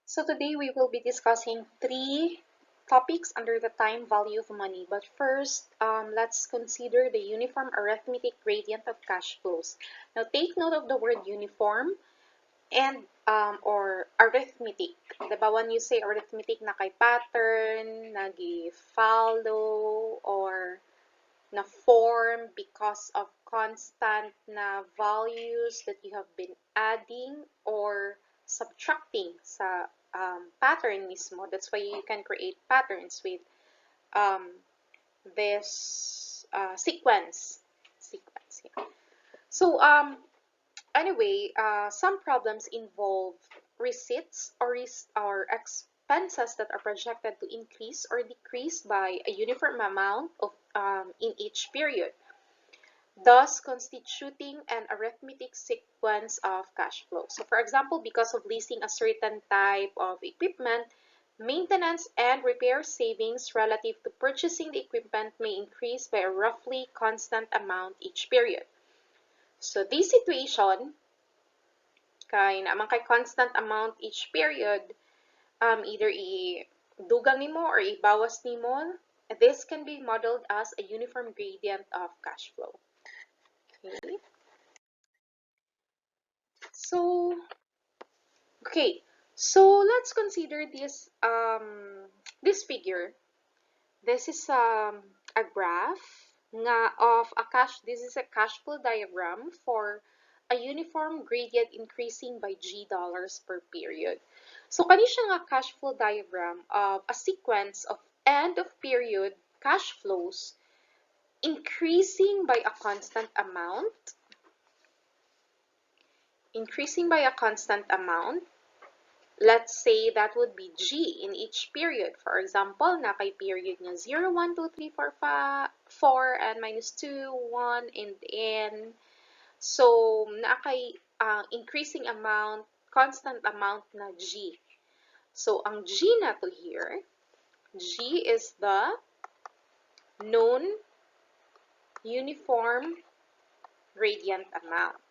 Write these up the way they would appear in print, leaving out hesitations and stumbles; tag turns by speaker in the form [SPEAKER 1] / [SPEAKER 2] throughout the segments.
[SPEAKER 1] So today we will be discussing three topics under the time value of money. But first, let's consider the uniform arithmetic gradient of cash flows. Now take note of the word uniform and or arithmetic. Diba when you say arithmetic na kay pattern, nagi-follow, or na form because of constant na values that you have been adding or subtracting sa pattern mismo. That's why you can create patterns with um, this sequence. Yeah. So anyway, some problems involve receipts or expenses that are projected to increase or decrease by a uniform amount of in each period, thus constituting an arithmetic sequence of cash flow. So for example, because of leasing a certain type of equipment, maintenance and repair savings relative to purchasing the equipment may increase by a roughly constant amount each period. So this situation, kay naman kay constant amount each period, either i-dugang nimo or ibawas nimo, this can be modeled as a uniform gradient of cash flow. Okay. So, let's consider this figure. This is a graph nga of a cash. This is a cash flow diagram for a uniform gradient increasing by $G per period. So kani siya nga cash flow diagram of a sequence of end of period cash flows increasing by a constant amount. Let's say that would be G in each period. For example, na kay period nga 0, 1, 2, 3, 4, 5, 4, and minus 2, 1, and n. So, na kay increasing amount, constant amount na G. So, ang G na to here, G is the known uniform gradient amount.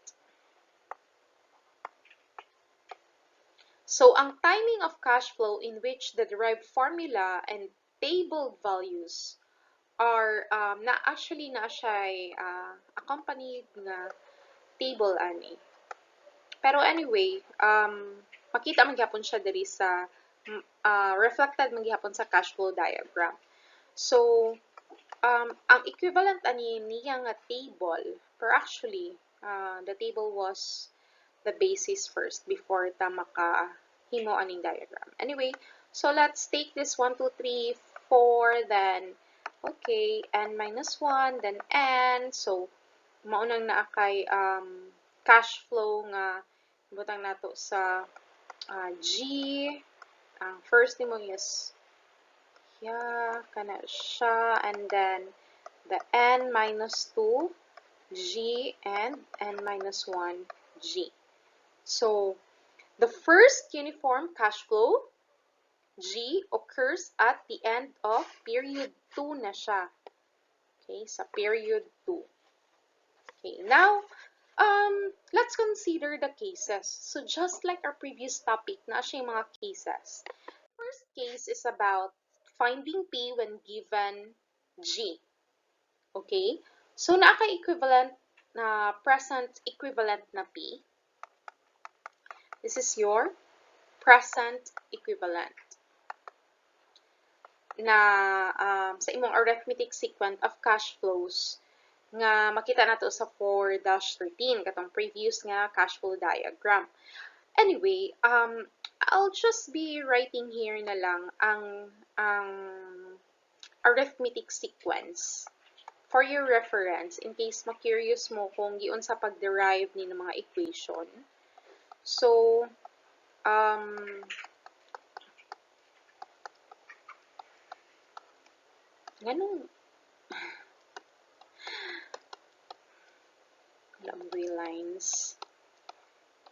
[SPEAKER 1] So, ang timing of cash flow in which the derived formula and table values are actually na siya accompanied na table ani. Pero anyway, makita man gyapon siya diri sa reflected man gyapon sa cash flow diagram. So, ang equivalent ani niya nga table, pero actually, the table was the basis first before ta makahimo aning diagram. Anyway, so let's take this 1, 2, 3, 4, then okay, n minus 1, then n. So, maunang naa kay cash flow nga butang nato sa G. Ang first nimo is kana siya, and then the n minus 2 G and n minus 1 G. So, the first uniform cash flow, G, occurs at the end of period 2 na siya. Okay, sa period 2. Okay, now, let's consider the cases. So, just like our previous topic, na siya yung mga cases. First case is about finding P when given G. Okay, so naka-equivalent na present equivalent na P. This is your present equivalent na sa imong arithmetic sequence of cash flows nga makita nato sa 4-13 katong previous nga cash flow diagram. Anyway, I'll just be writing here na lang ang arithmetic sequence for your reference in case ma-curious mo kung giun sa pag-derive ni ng mga equation. So, ganun, lines,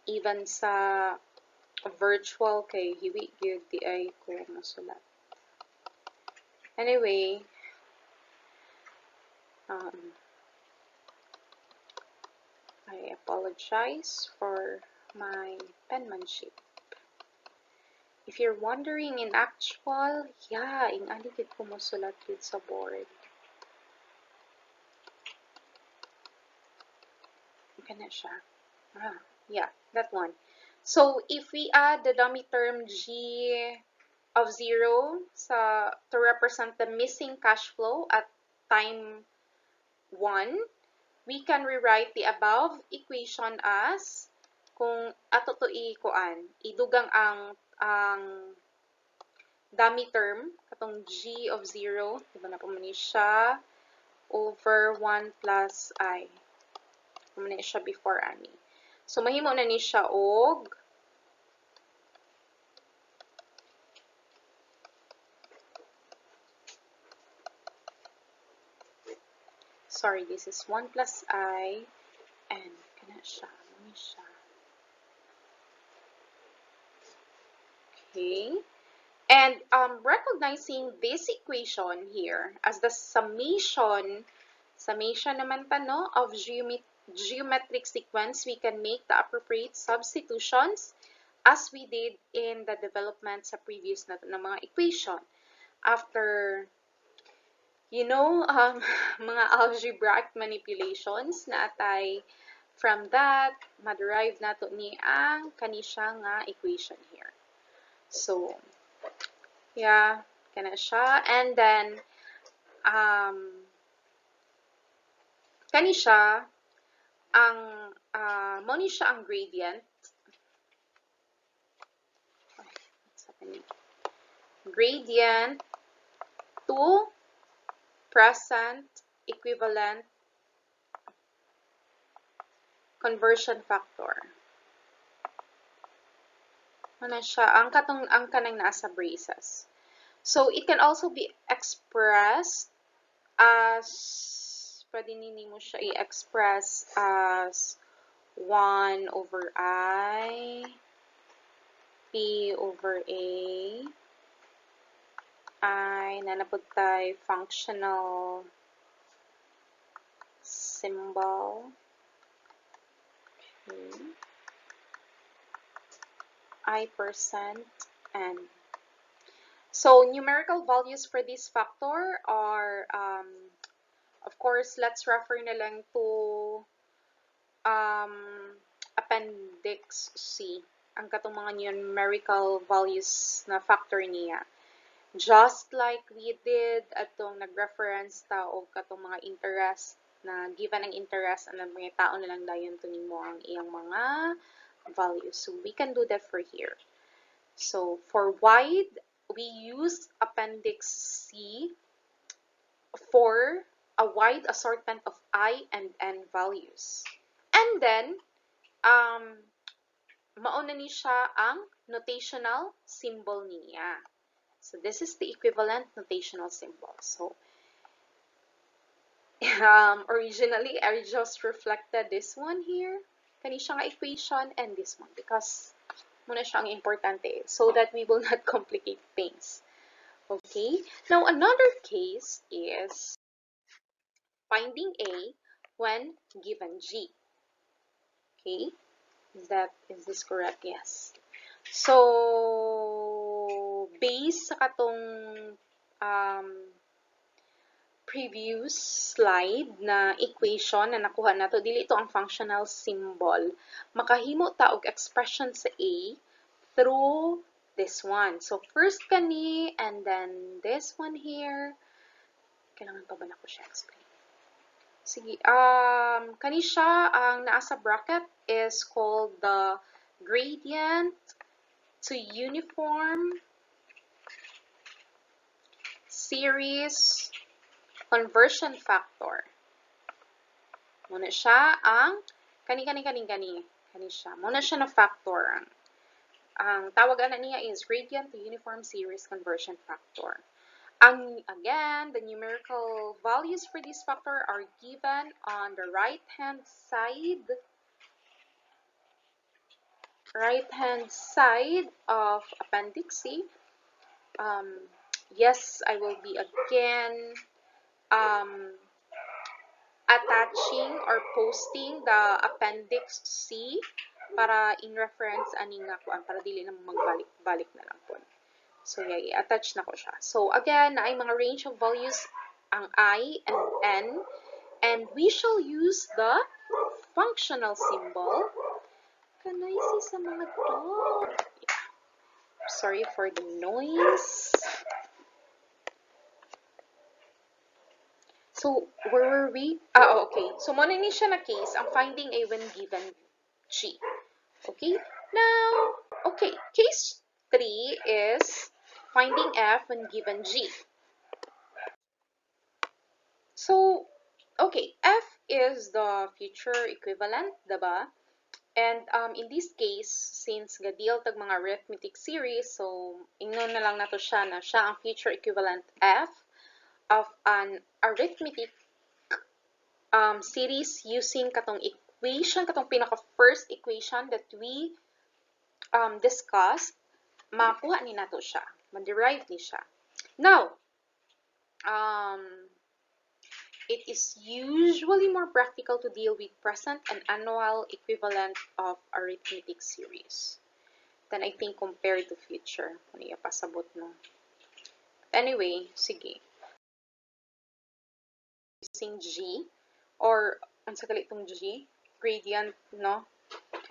[SPEAKER 1] even sa virtual kay hiwi gyud di ay ko masulat. Anyway, I apologize for my penmanship. If you're wondering in actual, yeah, ingani gid ko mosulat gid sa board. Kana siya. Yeah, that one. So, if we add the dummy term G of 0 to represent the missing cash flow at time 1, we can rewrite the above equation as kung ato to idugang ang dummy term katong G of 0, diba na po siya over 1 plus I. Muna siya before ani. So, mahimo na ni siya og sorry, this is 1 plus I and kana siya. Muna siya. Okay. And recognizing this equation here as the summation naman ta, no, of geometric sequence, we can make the appropriate substitutions as we did in the development sa previous na mga equation. After, you know, mga algebraic manipulations na atay, from that, ma-derive nato ni ang kanisya nga equation here. So, yeah, kana siya. And then, kani siya, mo ni siya ang gradient. What's happening? Gradient to present equivalent conversion factor. Ano siya? Ang kanang nasa braces. So, it can also be expressed as, pwede nini mo siya i-express as 1 over I, P over A, I, nanapod tayo functional symbol. Okay. I percent N. So, numerical values for this factor are, of course, let's refer na lang to Appendix C. Ang katong mga numerical values na factor niya. Just like we did atong nag-reference ta o katong mga interest na given ang interest ang mga tao na lang dayon to nimo ang iyang mga values. So, we can do that for here. So, for wide, we use Appendix C for a wide assortment of I and N values. And then, mauna ni siya ang notational symbol niya. So, this is the equivalent notational symbol. So, originally, I just reflected this one here. Kani siya nga equation and this one because muna siya ang importante so that we will not complicate things. Okay? Now, another case is finding A when given G. Okay? Is this correct? Yes. So, based sa katong previous slide na equation na nakuha nato, dili ito ang functional symbol. Makahimo ta og expression sa A through this one. So, first kani, and then this one here. Kailangan pa ba na ko siya explain? Sige, kani siya, ang nasa bracket is called the gradient to uniform series conversion factor. Muna siya ang kani siya. Muna siya na factor. Ang tawagan na niya is gradient to uniform series conversion factor. Again, the numerical values for this factor are given on the right-hand side of Appendix C. Yes, I will be again attaching or posting the Appendix C para in reference ani nga kuan para dili na magbalik-balik na lang po. So yeah, i-attach na ko siya. So again, na ay mga range of values ang I and N, and we shall use the functional symbol. Kanay sa mga dog. Yeah. Sorry for the noise. So, where were we? Okay. So, muna ni siya na case, ang finding A when given G. Okay? Now, okay. Case 3 is finding F when given G. So, okay. F is the future equivalent, diba? And in this case, since gadil tag mga arithmetic series, so ingnon na lang nato siya na siya ang future equivalent F of an arithmetic series using katong equation, katong pinaka-first equation that we discussed, makuha ni nato siya, ma-derive ni siya. Now, it is usually more practical to deal with present and annual equivalent of arithmetic series than I think compared to future. Ano iya pasabot no? Anyway, sige. Using G, or ang sakali itong G, gradient, no?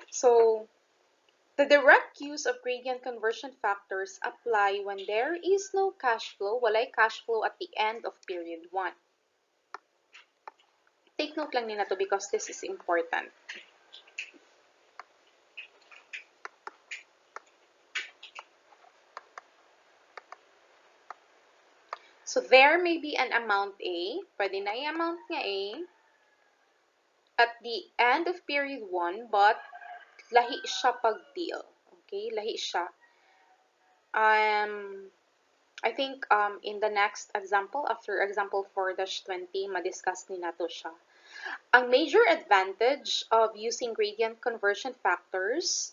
[SPEAKER 1] So, the direct use of gradient conversion factors apply when there is no cash flow, walay cash flow at the end of period 1. Take note lang nila to because this is important. So, there may be an amount A, pwede na yung amount nga A, at the end of period 1, but lahi siya pag-deal. Okay? Lahi siya. I think in the next example, after example 4-20, madiscuss ni nato siya. Ang major advantage of using gradient conversion factors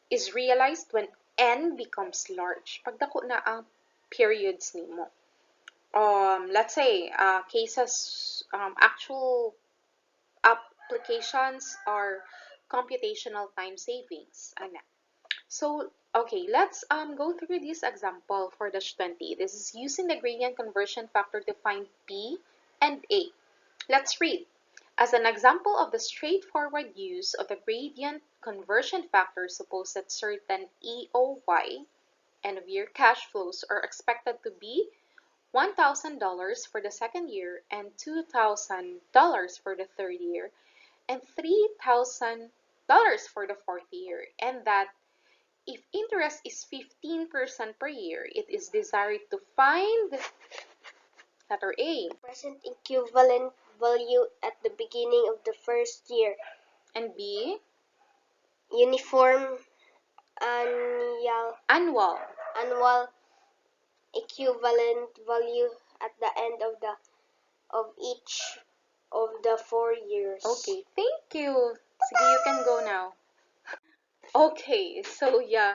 [SPEAKER 1] is realized when n becomes large. Pagdako na ang periods nimo. Let's say cases, actual applications are computational time savings. So, okay, let's go through this example for the 20. This is using the gradient conversion factor to find B and A. Let's read. As an example of the straightforward use of the gradient conversion factor, suppose that certain EOY, end of year cash flows, are expected to be $1,000 for the second year and $2,000 for the third year and $3,000 for the fourth year, and that if interest is 15% per year, it is desired to find letter A,
[SPEAKER 2] present equivalent value at the beginning of the first year,
[SPEAKER 1] and B,
[SPEAKER 2] uniform
[SPEAKER 1] annual
[SPEAKER 2] equivalent value at the end of each of the 4 years.
[SPEAKER 1] Okay, thank you. Sige, you can go now. Okay, so yeah,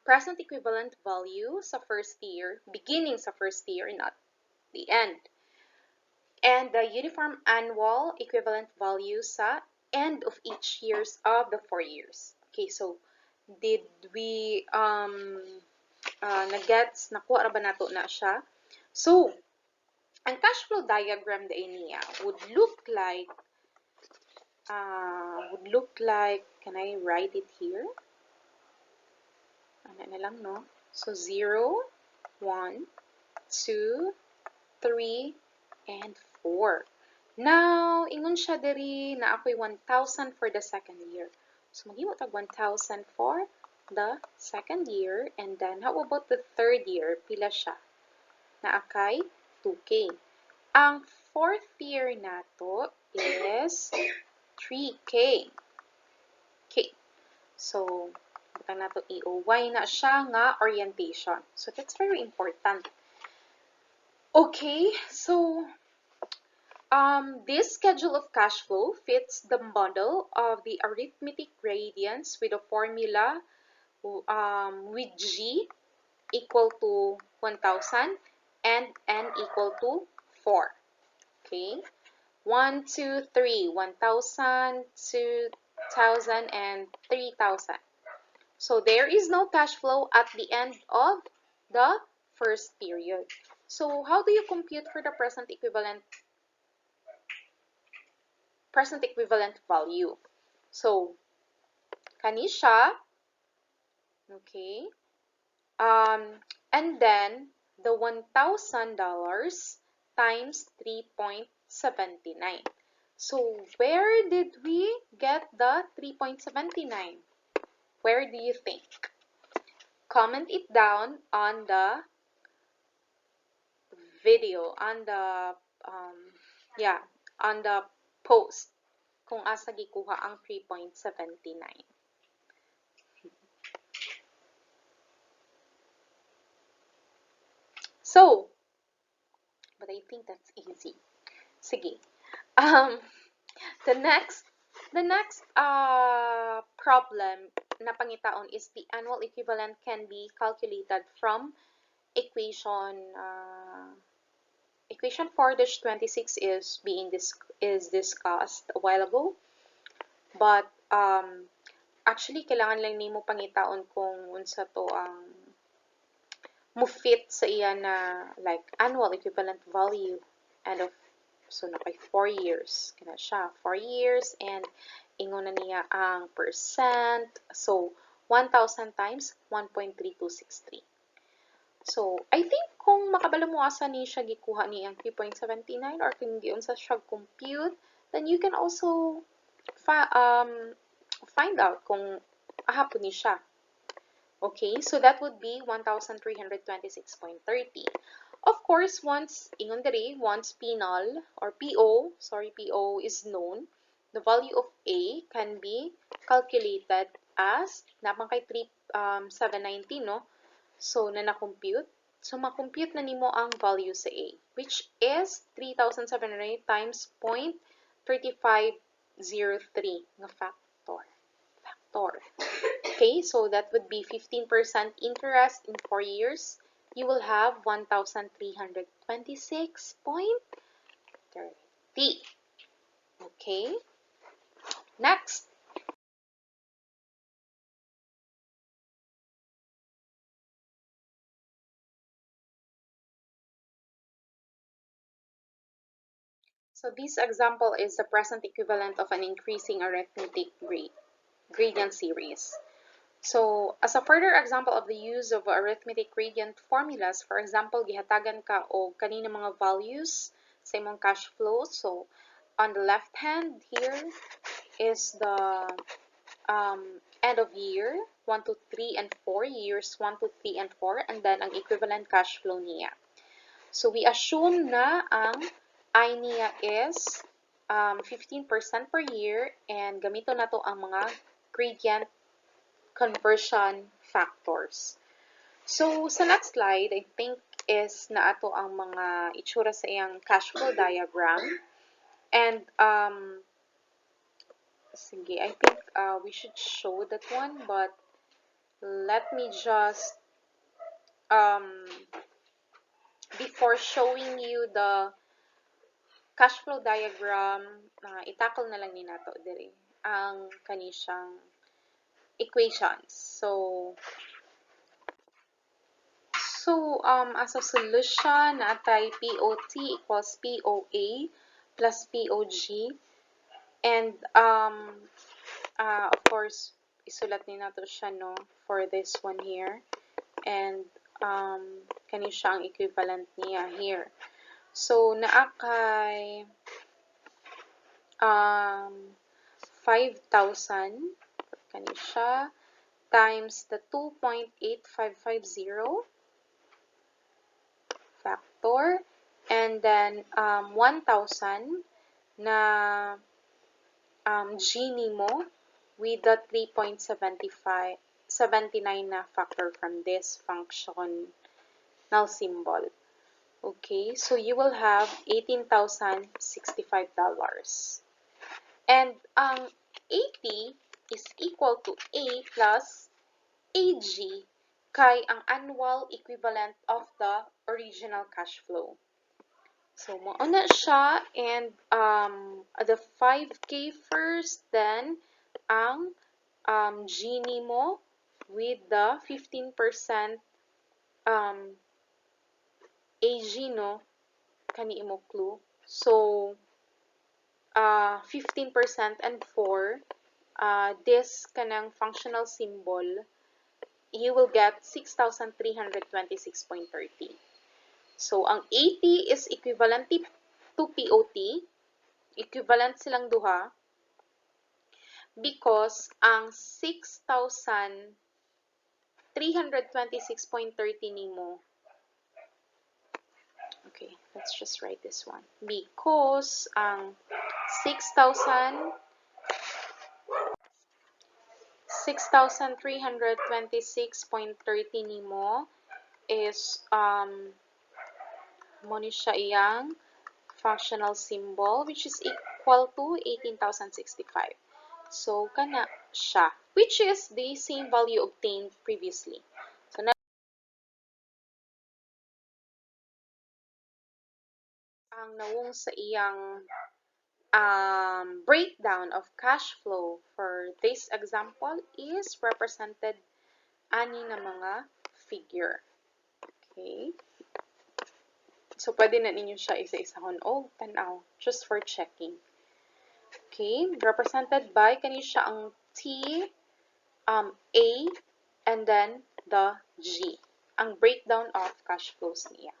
[SPEAKER 1] present equivalent value sa first year, beginning sa first year, not the end. And the uniform annual equivalent value sa end of each years of the 4 years. Okay, so did we na-gets, nakuha ra ba nato na siya? So, ang cash flow diagram dai niya would look like, can I write it here? Ano na lang, no? So, 0, 1, 2, 3, and 4. Now, ingon siya diri na ako'y 1,000 for the second year. So, maghimo tag 1,000 for the second year. And then, how about the third year? Pila siya? Na akay 2K. Ang fourth year nato is 3K. Okay. So, butang nato EOY na siya nga orientation. So, that's very important. Okay, so this schedule of cash flow fits the model of the arithmetic gradients with a formula with G equal to 1,000 and N equal to 4. Okay, 1, 2, 3, 1,000, 2, 1,000, and 3,000. So there is no cash flow at the end of the first period. So how do you compute for the present equivalent value? So kani siya, okay? And then the $1,000 times 3.79. So where did we get the 3.79? Where do you think? Comment it down on the video, on the yeah, on the post kung asa gikuha ang 3.79. So, but I think that's easy. Sige. Um, the next problem na pangitaon is the annual equivalent can be calculated from equation equation 4-26 is discussed a while ago, but actually kailangan lang nimo pangitaon kung unsa to ang mo fit sa iya na like annual equivalent value and of so na kay 4 years kana siya 4 years and ingon na niya ang percent, so 1,000 times 1.3263. So I think kung makabalo mo asa ni siya gikuha ni ang 3.79 or kung giunsa siya compute, then you can also find out kung ahapon ni siya. Okay, so that would be 1,326.30. Of course, once ingon diri, once PNOL or PO is known, the value of A can be calculated as napang kay 790, no? So na-compute. So ma-compute na nimo ang value sa A, which is 3,700 times 0.3503 nga factor. Okay, so that would be 15% interest in 4 years. You will have 1,326.30. Okay, next. So this example is the present equivalent of an increasing arithmetic gradient series. So, as a further example of the use of arithmetic gradient formulas, for example, gihatagan ka o kanina mga values sa imong cash flow. So, on the left hand here is the end of year, 1 to 3 and 4, years 1 to 3 and 4, and then ang equivalent cash flow niya. So, we assume na ang I niya is 15% per year and gamito na to ang mga gradient conversion factors. So, sa next slide, I think is na ato ang mga itsura sa iyang cash flow diagram. And, sige, I think we should show that one, but let me just, before showing you the cash flow diagram, itakol na lang ni nato diri ang kaniyang equations. So, as a solution, natay POT equals POA plus POG. And, of course, isulat ni nato siya, no, for this one here. And, kani siya ang equivalent niya here. So, naakay 5,000, kani siya, times the 2.8550 factor, and then 1,000 na G nimo with the 3.79 na factor from this functional symbol. Okay, so you will have $18,065. And ang 80 is equal to A plus AG kay ang annual equivalent of the original cash flow. So, mauna siya, and the 5K first, then ang Gini mo with the 15% AG, no? Kani imo clue. So, 15% and 4, this kanang functional symbol, you will get 6,326.30. So, ang 80 is equivalent to POT. Equivalent silang duha because ang 6,326.30 nimo. Okay, let's just write this one. Because ang 6,326.30 nimo is mo ni siya iyang functional symbol, which is equal to 18,065. So, kana siya, which is the same value obtained previously. So, ang nawong sa iyang breakdown of cash flow for this example is represented ani na mga figure. Okay? So, pwede na ninyo siya isa-isahon o tanaw just for checking. Okay? Represented by kani siya ang T, A, and then the G. Ang breakdown of cash flows niya.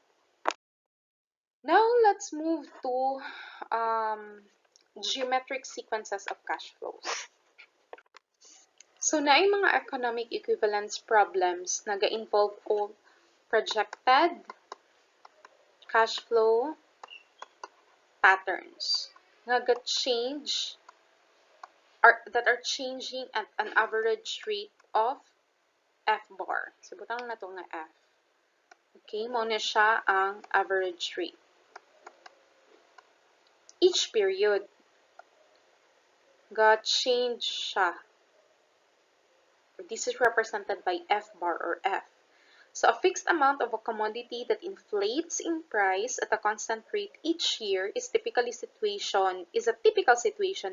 [SPEAKER 1] Now, let's move to geometric sequences of cash flows. So, naay mga economic equivalence problems na ga-involve o projected cash flow patterns nga ga-change that are changing at an average rate of F bar. So, butang na ito nga F. Okay, mo na siya ang average rate. Each period, ga-change siya. This is represented by F bar or F. So, a fixed amount of a commodity that inflates in price at a constant rate each year is a typical situation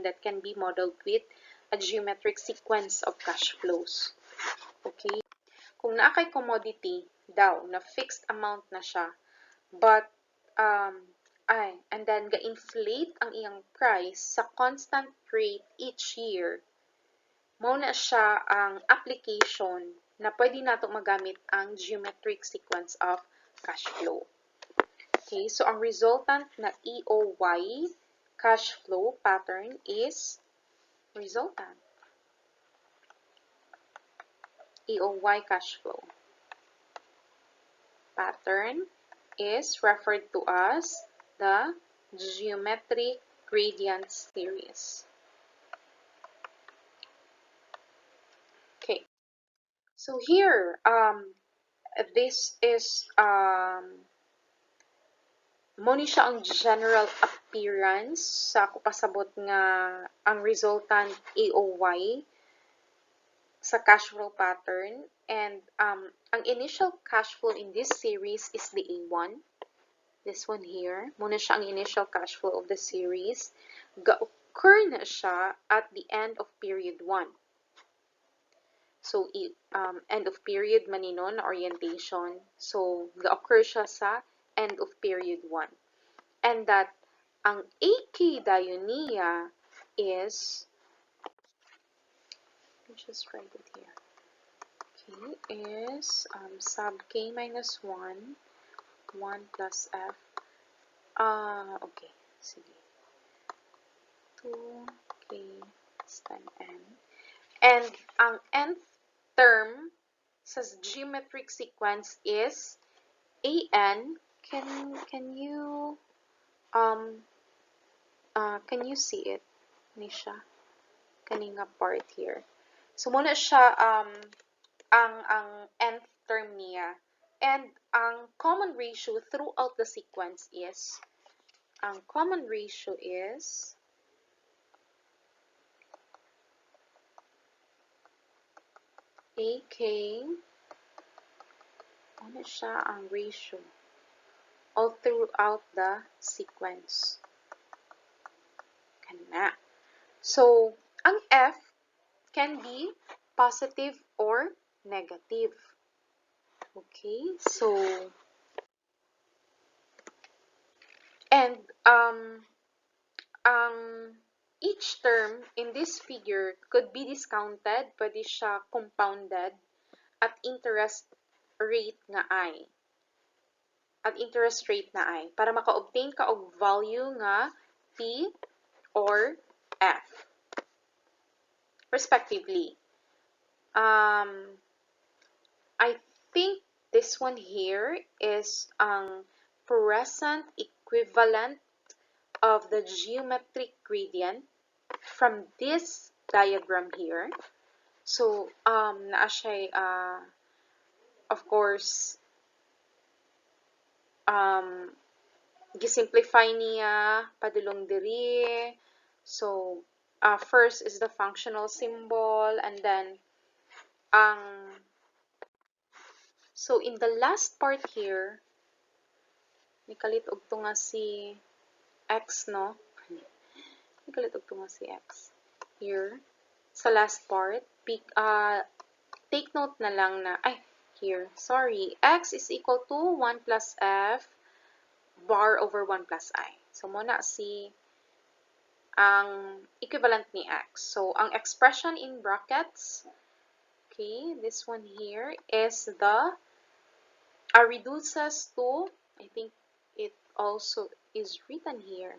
[SPEAKER 1] that can be modeled with a geometric sequence of cash flows. Okay? Kung naa kay commodity daw na fixed amount na siya, but and then ga-inflate ang iyang price sa constant rate each year, mao na siya ang application na pwede nato magamit ang geometric sequence of cash flow. Okay, so ang resultant na EOY cash flow pattern is resultant. EOY cash flow pattern is referred to as the geometric gradient series. Okay, so here, this is mo ni siya ang general appearance sa kupasabot nga ang resultant AOY sa cash flow pattern, and ang initial cash flow in this series is the A1. This one here, muna siya ang initial cash flow of the series. Ga-occur na siya at the end of period 1. So, end of period manino na orientation. So, ga-occur siya sa end of period 1. And that ang AK dayon niya is, let me just write it here. Okay, is sub K minus 1, 1 plus F. Okay, sige. 2K times N. And ang nth term sa geometric sequence is AN. Can you see it? Nisha, kaninga part here. So muna siya ang nth term niya. And ang common ratio throughout the sequence is, ang common ratio is AK, ano siya ang ratio all throughout the sequence. Kana. So, ang F can be positive or negative. Okay, so, and ang each term in this figure could be discounted, pwede siya compounded at interest rate nga I. At interest rate na I. Para maka-obtain ka og value nga P or F, respectively. I think this one here is ang present equivalent of the geometric gradient from this diagram here. So, naa siya, of course, gisimplify niya, padulong diri. So, first is the functional symbol, and then, so in the last part here, nikalit og to nga si x, no? Nikalit og to nga si x. Here, sa last part, take note na lang na, here, sorry, x is equal to 1 plus f bar over 1 plus I. So, muna si ang equivalent ni x. So, ang expression in brackets, okay, this one here is the, reduces to, I think it also is written here,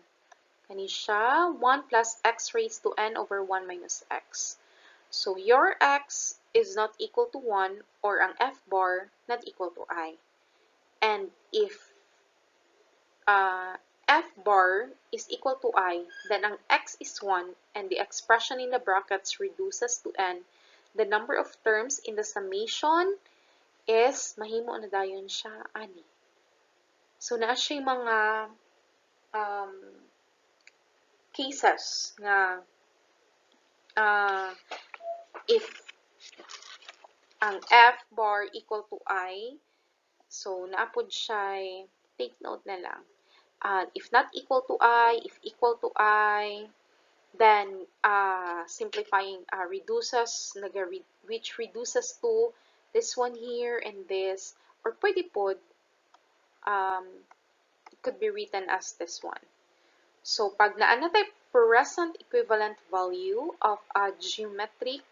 [SPEAKER 1] kani siya, 1 plus x raised to n over 1 minus x. So, your x is not equal to 1 or ang f bar not equal to I. And if f bar is equal to I, then ang x is 1 and the expression in the brackets reduces to n, the number of terms in the summation is mahimo na dayon siya ani. So, naa siya mga cases nga if ang f bar equal to I, so naapod siya, take note na lang. If not equal to I, if equal to I, then simplifying reduces, which reduces to this one here and this, or pwede pod, it could be written as this one. So, pag naa natay present equivalent value of a geometric,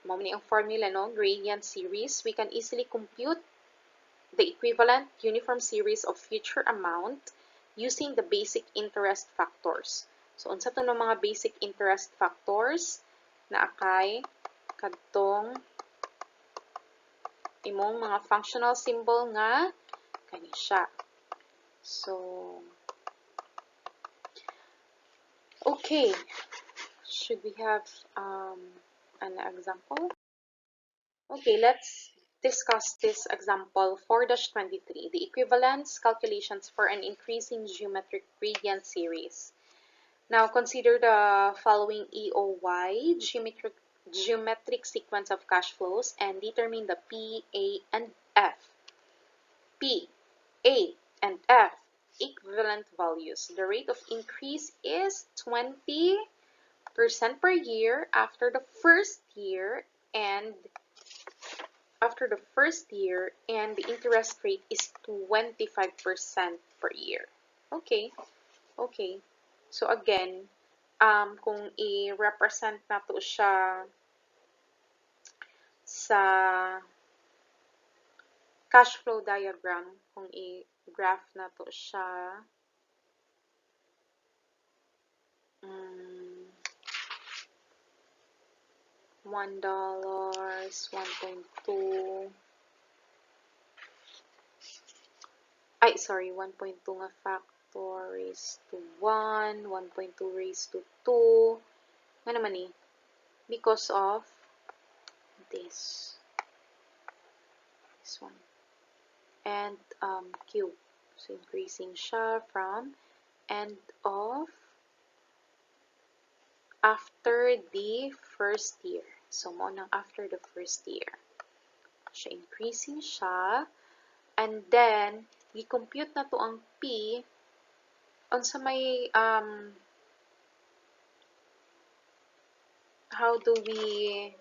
[SPEAKER 1] mao ni ang formula, no, gradient series, we can easily compute the equivalent uniform series of future amount using the basic interest factors. So, unsa to ng mga basic interest factors na akay kadtong imong mga functional symbol nga kani siya. So, okay. Should we have an example? Okay, let's discuss this example 4-23, the equivalence calculations for an increasing geometric gradient series. Now, consider the following EOY, geometric sequence of cash flows, and determine the P, A, and F. P, A, and F equivalent values. The rate of increase is 20% per year after the first year, and the interest rate is 25% per year. Okay. Okay. So again, kung i-represent na to siya sa cash flow diagram, kung i-graph na to siya, $1, 1.2, 1.2 nga factor raised to 1, 1.2 raised to 2, nga naman eh, because of this one, and cube. So, increasing siya from end of after the first year. So, mo nang after the first year. So, increasing siya. And then, i-compute na to ang P on sa may how do we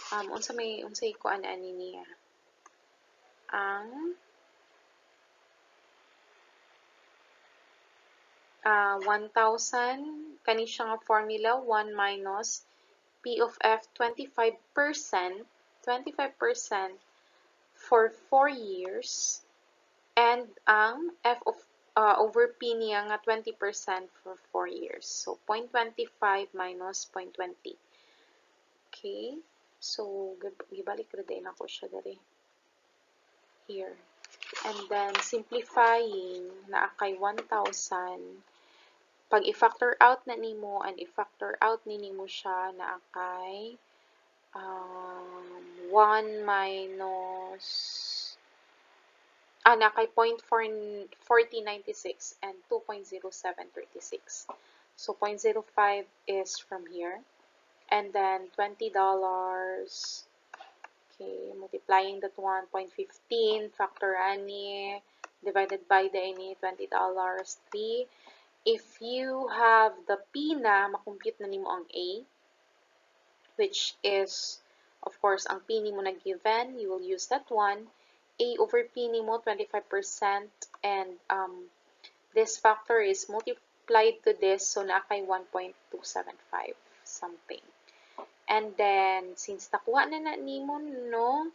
[SPEAKER 1] unsay kuan ani niya ang 1,000 kani siya nga formula 1 minus P of F 25% for 4 years and ang F of over P niya nga 20% for 4 years. So 0.25 minus 0.20. Okay? So gibalik ra din ako siya diri. Here. And then simplifying na kay 1,000 pag i-factor out na nimo and i-factor out nimo siya na kay 1 minus na kay 0.4096 and 2.0736. So 0.05 is from here. And then $20. Okay, multiplying that 1.15 factor ani divided by the any $20 3. If you have the P na makompute na nimo ang A, which is of course ang P nimo na given, you will use that one. A over P nimo 25% and this factor is multiplied to this, so na kay 1.275 something. And then since nakuha na nimo no,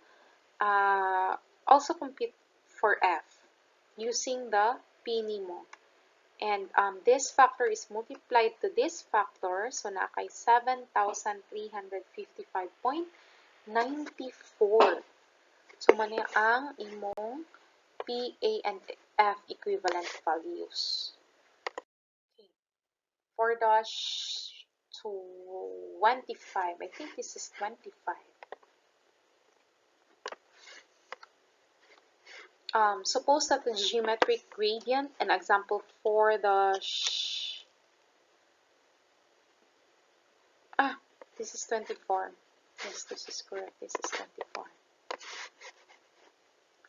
[SPEAKER 1] also compute for F using the P nimo. And this factor is multiplied to this factor, so na kay 7,355.94. So mani ang imong P, A, and F equivalent values. Okay. 4-25. I think this is 25. Suppose that the geometric gradient, an example for the this is 24. Yes, this is correct. This is 24.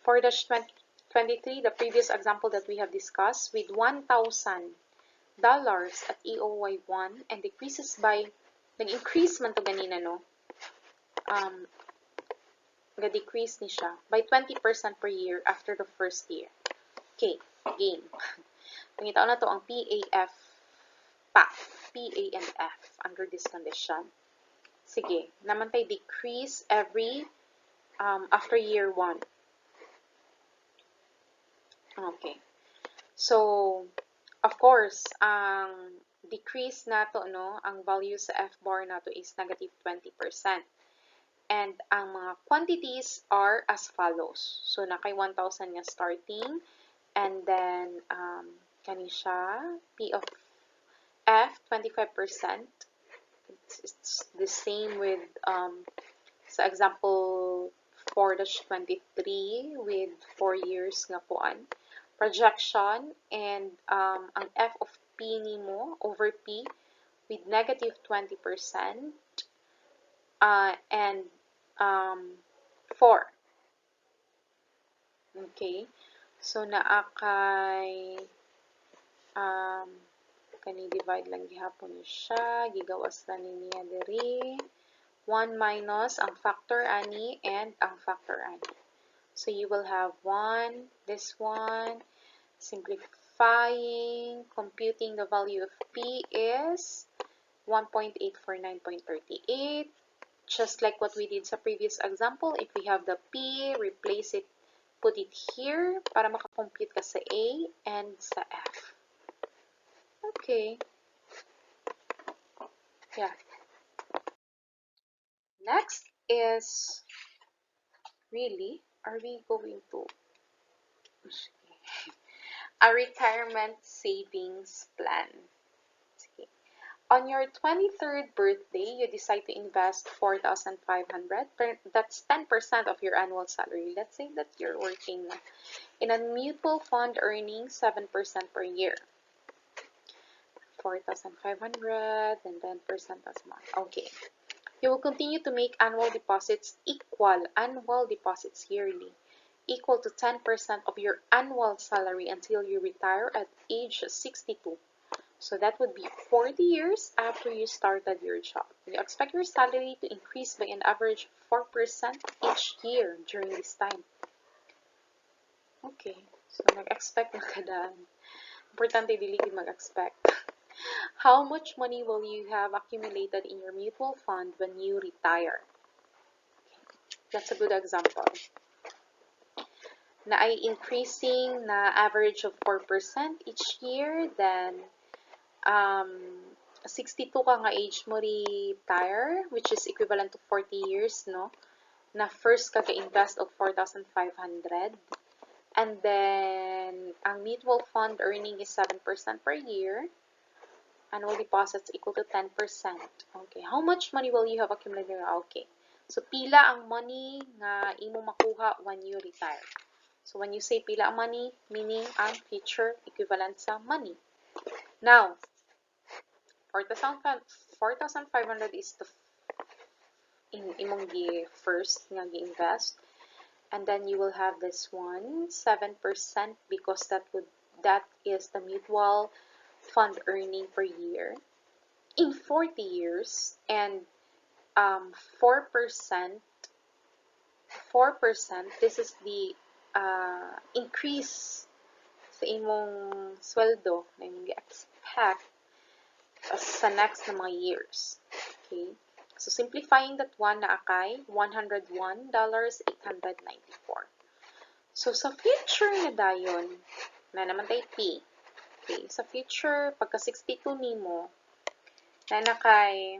[SPEAKER 1] For the 23, the previous example that we have discussed, with $1,000 at EOY1 and decreases by, nag-increase man to ganina, no? Ga-decrease ni siya by 20% per year after the first year. Okay, game. Pangitaon na to ang PAF, P, A, and F under this condition. Sige, naman tayo decrease every after year 1. Okay. So, of course, ang decrease nato, no, ang value sa F bar nato is negative 20%. And ang mga quantities are as follows. So, na kay 1,000 nga starting. And then, kani siya, P of F, 25%. It's the same with, sa example 4-23 with 4 years nga kuan. Projection, and ang F of P nimo over P with negative 20%. And 4. Okay. So, naakay kani divide lang gihapon ni siya. Gigawas lang niya diri. 1 minus ang factor ani and ang factor ani. So, you will have 1, this one. Simplifying, computing the value of P is 1.849.38. Just like what we did sa previous example, if we have the P, replace it, put it here para makakompute ka sa A and sa F. Okay. Yeah. Next is, really, are we going to a retirement savings plan? Okay. On your 23rd birthday, you decide to invest 4,500. That's 10% of your annual salary. Let's say that you're working in a mutual fund earning 7% per year. 4,500 and 10% as month. Okay. You will continue to make annual deposits yearly, equal to 10% of your annual salary until you retire at age 62. So that would be 40 years after you started your job. You expect your salary to increase by an average of 4% each year during this time. Okay, so nag-expect na kada. Importante dili gid mag-expect. How much money will you have accumulated in your mutual fund when you retire? That's a good example. Na ay increasing na average of 4% each year, then 62 ka nga age mo retire, which is equivalent to 40 years, no? Na first ka invest of 4,500. And then, ang mutual fund earning is 7% per year. Annual deposits equal to 10%. Okay, how much money will you have accumulated? Okay. So, pila ang money nga imo makuha when you retire. So, when you say pila ang money, meaning ang future equivalent sa money. Now, 4,500 is the imong first nga gi-invest. And then you will have this one, 7%, because that is the mutual fund earning per year in 40 years, and 4%, this is the increase sa imong sweldo na imong expect sa next na mga years. Okay? So, simplifying that one na akay, $101,894. So, sa future na dayon, na naman tayo P. Okay? Sa future, pagka 62 nimo, na nakay,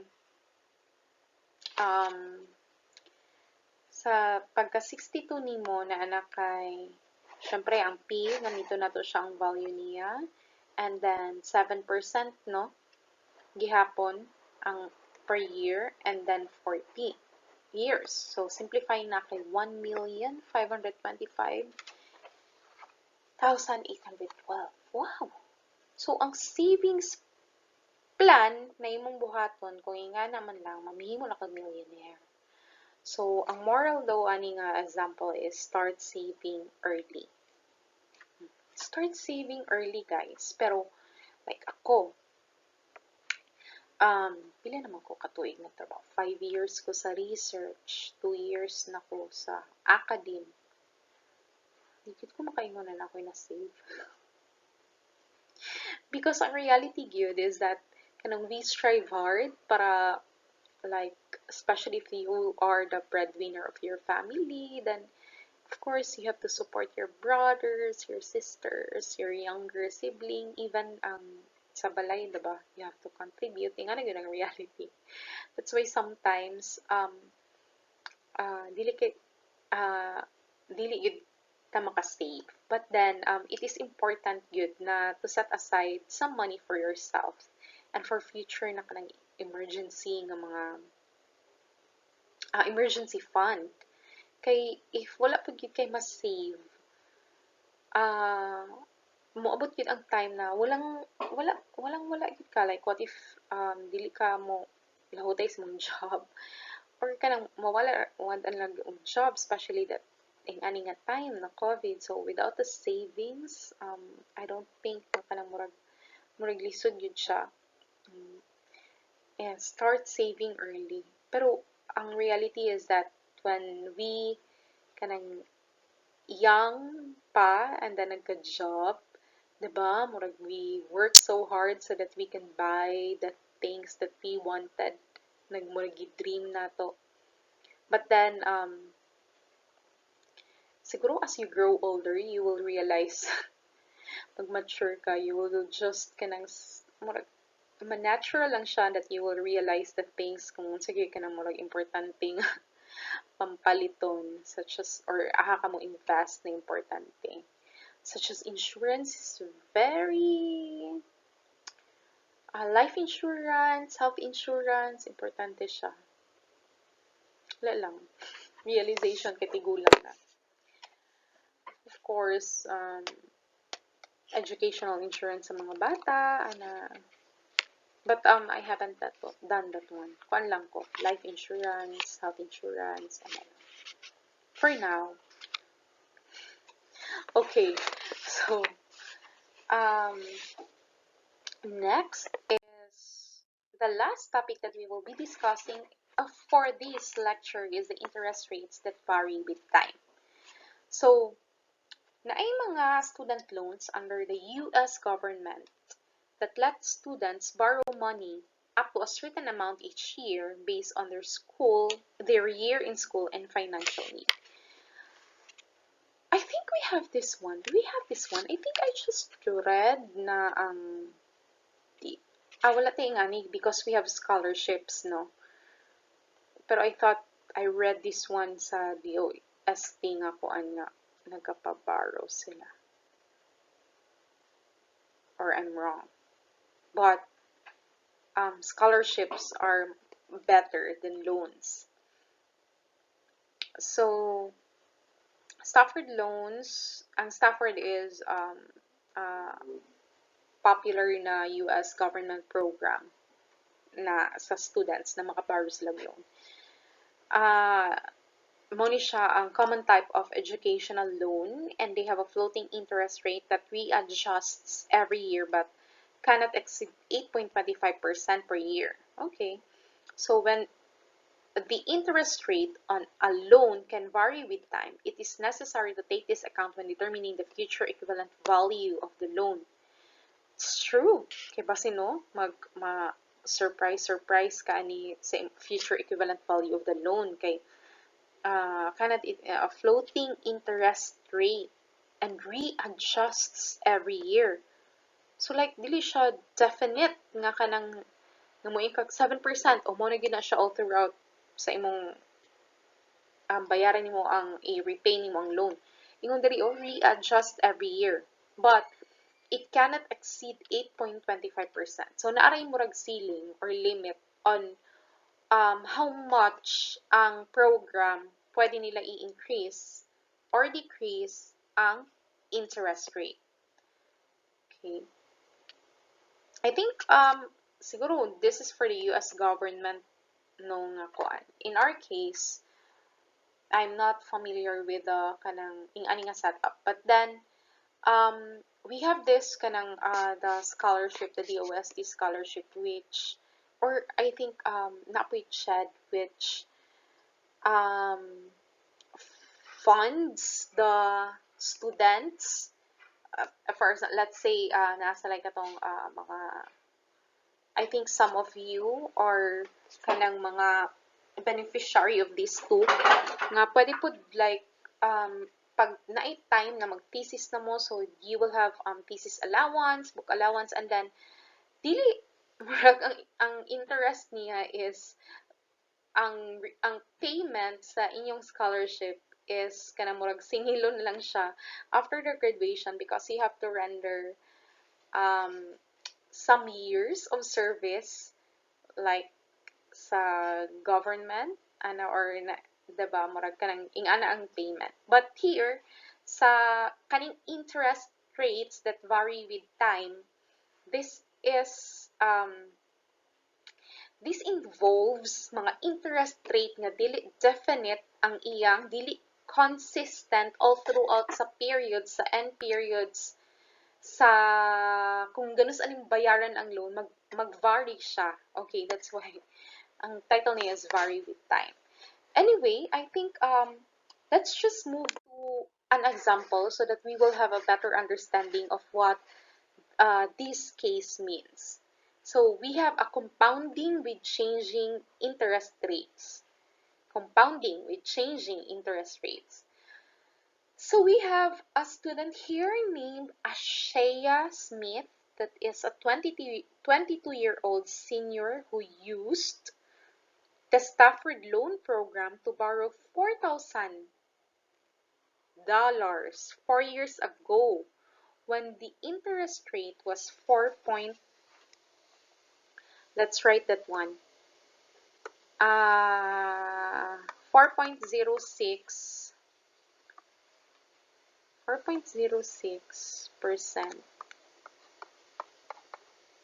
[SPEAKER 1] sa pagka 62 nimo, na nakay, syempre, ang P, nandito na to siya ang value niya. And then, 7%, no? Gihapon, ang per year, and then 40 years. So, simplifying na kay 1,525,812. Wow! So, ang savings plan na imong buhaton, kung nga naman lang, mamihimo na kag millionaire. So, ang moral daw ani nga example is start saving early. Start saving early, guys. Pero, like ako, pila naman ko katuig na trabaho. 5 years ko sa research, 2 years na ko sa academe. Dikit ko makaingon na ako na save. Because ang reality gyud is that kanang we strive hard para, like, especially if you are the breadwinner of your family, then of course you have to support your brothers, your sisters, your younger sibling, even sa balay, diba? You have to contribute. Nga na yun ang reality. That's why sometimes, dili yun ta makasave. But then, it is important yun na to set aside some money for yourself and for future na kanang emergency nga mga emergency fund. Kay, if wala pag yun kay mas-save, moabot yun ang time na wala yun ka. Like, what if dili ka mo lahutay sa mong job, or kanang mawala ang job, especially that in ani nga time na COVID. So, without the savings, I don't think na kanang murag lisod yun siya. And start saving early. Pero, ang reality is that when we kanang young pa and then nagka-job, diba? Murag we work so hard so that we can buy the things that we wanted. Nagmurag dream na to. But then, siguro as you grow older, you will realize, pag mature ka, you will just kanang, murag, natural lang siya that you will realize the things kung sige ka na murag importanteng pampaliton, such as, or aha ka mo invest na importante. Such as insurance is very, life insurance, health insurance, importante siya. Wala lang. Realization, katigulang na. Of course, educational insurance sa mga bata, but I haven't done that one. Kuan lang ko, life insurance, health insurance, for now. Okay, so, Next is the last topic that we will be discussing for this lecture is the interest rates that vary with time. So, naay mga student loans under the U.S. government that let students borrow money up to a certain amount each year based on their year in school and financial need. I think we have this one. Do we have this one? I think I just read na wala tayong ani because we have scholarships, no? Pero I thought I read this one sa DOST nga ko nga nagkapaborrow sila. Or I'm wrong. But scholarships are better than loans. So, Stafford loans, ang Stafford is popular na US government program na sa students na makaborrow silang loan. Money siya ang common type of educational loan, and they have a floating interest rate that readjusts every year but cannot exceed 8.25% per year. Okay. So when the interest rate on a loan can vary with time, it is necessary to take this account when determining the future equivalent value of the loan. It's true. Kaya basi no, surprise ka ni sa future equivalent value of the loan kay a floating interest rate and readjusts every year. So like dili siya definite nga kanang namuin kag 7% o mo na gina siya all throughout sa imong bayaran nimo ang i-repay nimo ang loan. Ingon diri readjust every year. But it cannot exceed 8.25%. So naaray murag ceiling or limit on how much ang program pwede nila i-increase or decrease ang interest rate. Okay. I think siguro this is for the US government nung kuan. In our case, I'm not familiar with the kanang ing-ani nga setup. But then we have this kanang the scholarship, the DOST scholarship, which or I think NAPWICHED, which funds the students. For example, let's say nasa like atong mga I think some of you are kanang mga beneficiary of these two nga pwede pud like pag naay time na mag-thesis na mo, so you will have thesis allowance, book allowance, and then dili murag ang interest niya is ang payment sa inyong scholarship is kanang murag singilon lang siya after the graduation because you have to render some years of service like sa government or diba murag kanang ingana ang payment. But here sa kaning interest rates that vary with time, this involves mga interest rate nga dili definite ang iyang dili consistent all throughout sa periods, sa end periods sa kung ganun aning bayaran ang loan mag-vary siya. Okay, that's why ang title niya is vary with time. Anyway, I think let's just move to an example so that we will have a better understanding of what this case means. So we have a compounding with changing interest rates. Compounding with changing interest rates. So we have a student here named Ashaya Smith that is a 22-year-old senior who used the Stafford loan program to borrow $4,000 4 years ago when the interest rate was let's write that one, 4.06 4.06%.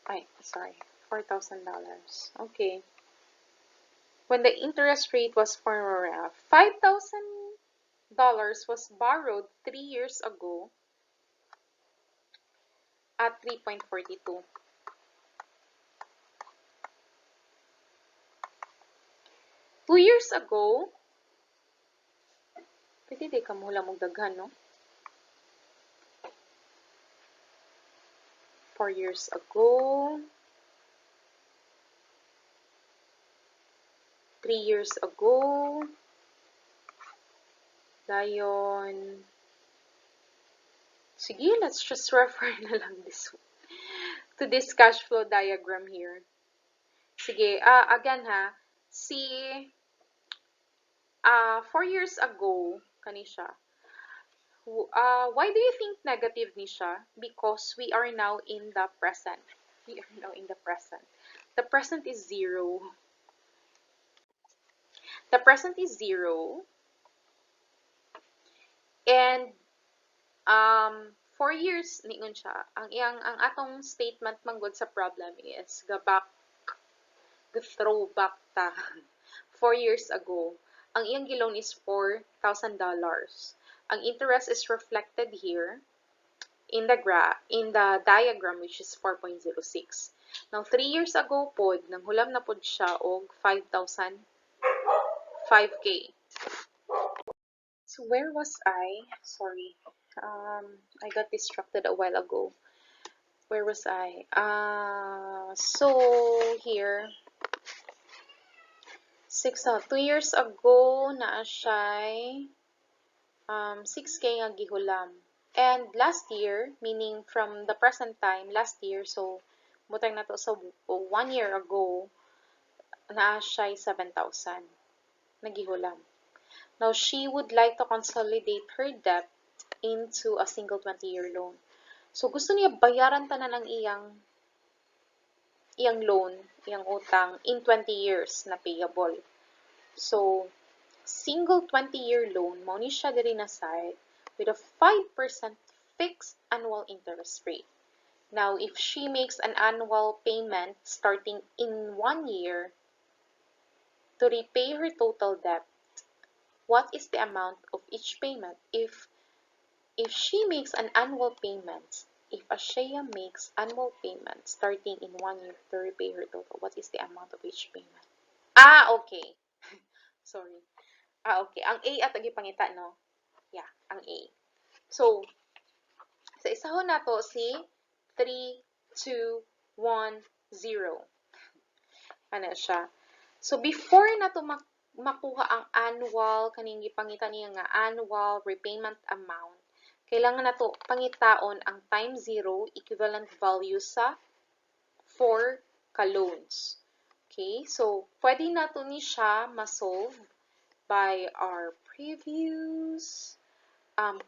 [SPEAKER 1] Ay, sorry, $4,000. Okay. When the interest rate was $5,000 was borrowed 3 years ago at 3.42. 2 years ago, pwede di ka mula mong daghan, no? 4 years ago, 3 years ago, dayon, sige, let's just refer na lang to this cash flow diagram here. Sige, again ha, si 4 years ago, kani siya. Why do you think negative ni siya? Because we are now in the present. We are now in the present. The present is 0. The present is 0. And 4 years niingon siya. Ang atong statement manggod sa problem is throw back ta 4 years ago. Ang iyang gilon is $4,000. Ang interest is reflected here in the diagram, which is 4.06. Now 3 years ago pod nanghulam na pod siya og 5K. So where was I? Sorry. I got distracted a while ago. Where was I? So here 2 years ago na siya 6K nga gihulam. And last year, meaning from the present time, last year, so butang na to sa 1 year ago, na siya 7,000 nagihulam. Now, she would like to consolidate her debt into a single 20-year loan. So, gusto niya bayaran tanan ng iyang loan, iyang utang, in 20 years na payable. So, single 20-year loan, mao ni siya diri na side with a 5% fixed annual interest rate. Now, if she makes an annual payment starting in 1 year to repay her total debt, what is the amount of each payment? If she makes an annual payment, if Ashaya makes annual payment starting in 1 year to repay her total, what is the amount of each payment? Okay. Sorry. Okay. Ang A ato gipangita, no? Yeah, ang A. So, sa isahon na to si 3, 2, 1, 0. Ano siya? So, before na to makuha ang annual, kaning gipangita niya nga annual repayment amount, kailangan na to pangitaon ang time 0 equivalent value sa 4 ka-loans. Okay? So, pwede na to ni siya ma-solve by our previous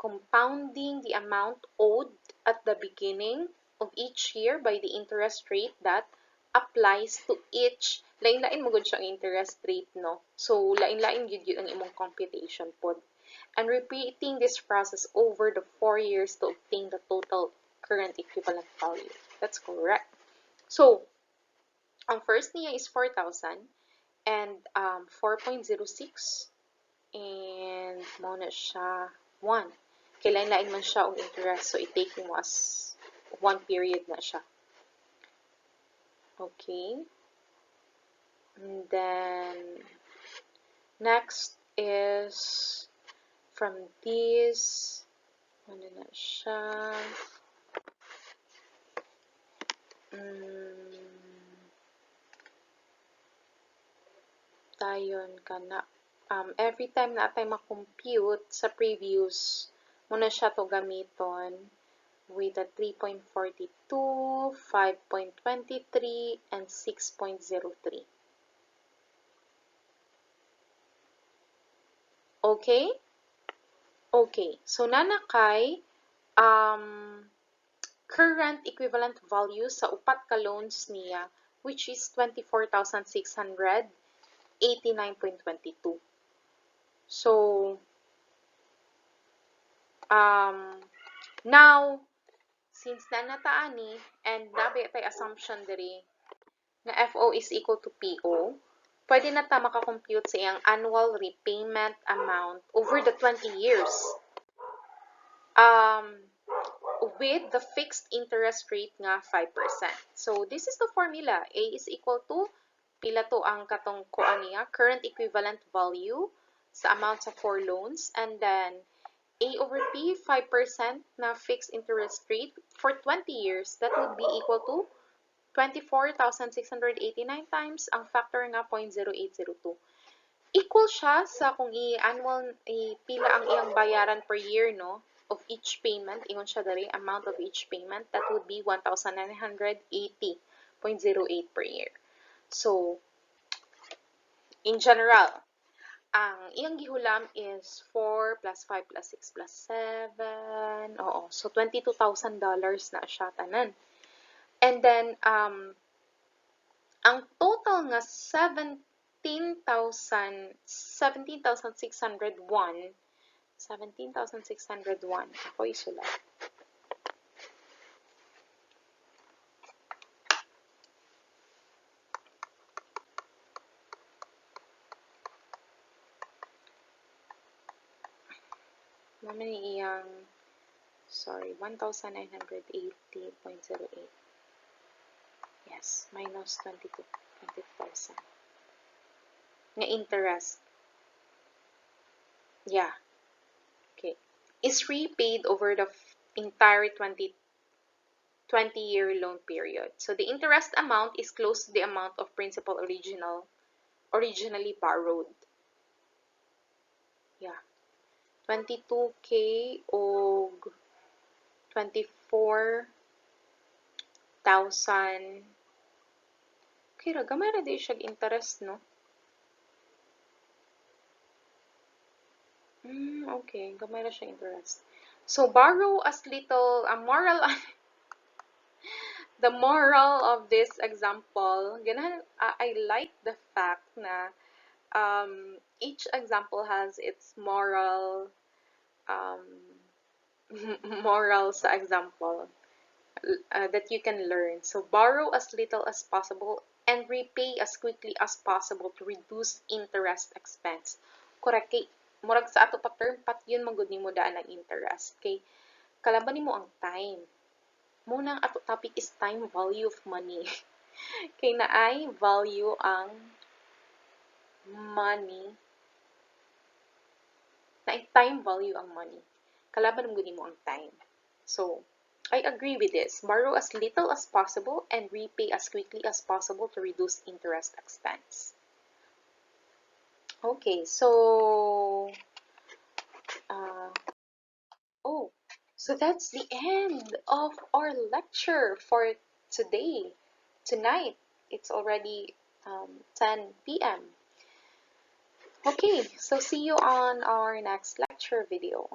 [SPEAKER 1] compounding the amount owed at the beginning of each year by the interest rate that applies to each. Lain-lain mo gud siyang interest rate, no? So, lain-lain gud yun ang imong computation pod. And repeating this process over the 4 years to obtain the total current equivalent value. That's correct. So, ang first niya is 4,000 and 4.06 and mo na siya 1. Kailangan man siya og interest, so i-take mo as 1 period na siya. Okay. And then next is from this, ano na siya, dayon ka na. Every time na tayo makompute sa previous, muna siya to gamiton with a 3.42, 5.23, and 6.03. Okay? Okay. So, nanakay current equivalent value sa upat ka loans niya, which is 24,689.22. So, now, since nataan ni, and nabi tay assumption diri, na FO is equal to PO, pwede na ta makakompute sa iyang annual repayment amount over the 20 years. With the fixed interest rate nga 5%. So, this is the formula. A is equal to pila to ang katong kuan niya, current equivalent value sa amount sa 4 loans, and then A over P, 5% na fixed interest rate for 20 years, that would be equal to 24,689 times ang factor nga 0.0802. Equal siya sa kung i-annual, pila ang iyang bayaran per year, no? Of each payment, ingon siya dari, amount of each payment, that would be 1,980.08 per year. So, in general, ang iyang gihulam is 4 plus 5 plus 6 plus 7. Oo. So, $22,000 na siya tanan. And then, ang total nga 17,601. Ako isulat. Mamani iyang, sorry, 1,980.08. Yes, minus 20,000. Nga interest. Yeah. Okay. Is repaid over the entire 20-year loan period. So the interest amount is close to the amount of principal originally borrowed. Yeah. 22K o 24,000. Okay, gamay ra di siya interest, no? Okay, gamay ra siya interest. So borrow as little, the moral of this example, I like the fact na each example has its moral, moral sa example that you can learn. So borrow as little as possible and repay as quickly as possible to reduce interest expense. Correct kay murag sa ato pa term pat yun magud nimo daan ang interest. Kay kalaban nimo ang time. Muna ang ato topic is time value of money. Kay naay value ang money. Naay time value ang money. Kalaban mo gud nimo ang time. So, I agree with this. Borrow as little as possible and repay as quickly as possible to reduce interest expense. Okay, so so that's the end of our lecture for today. Tonight, it's already 10 p.m. Okay, so see you on our next lecture video.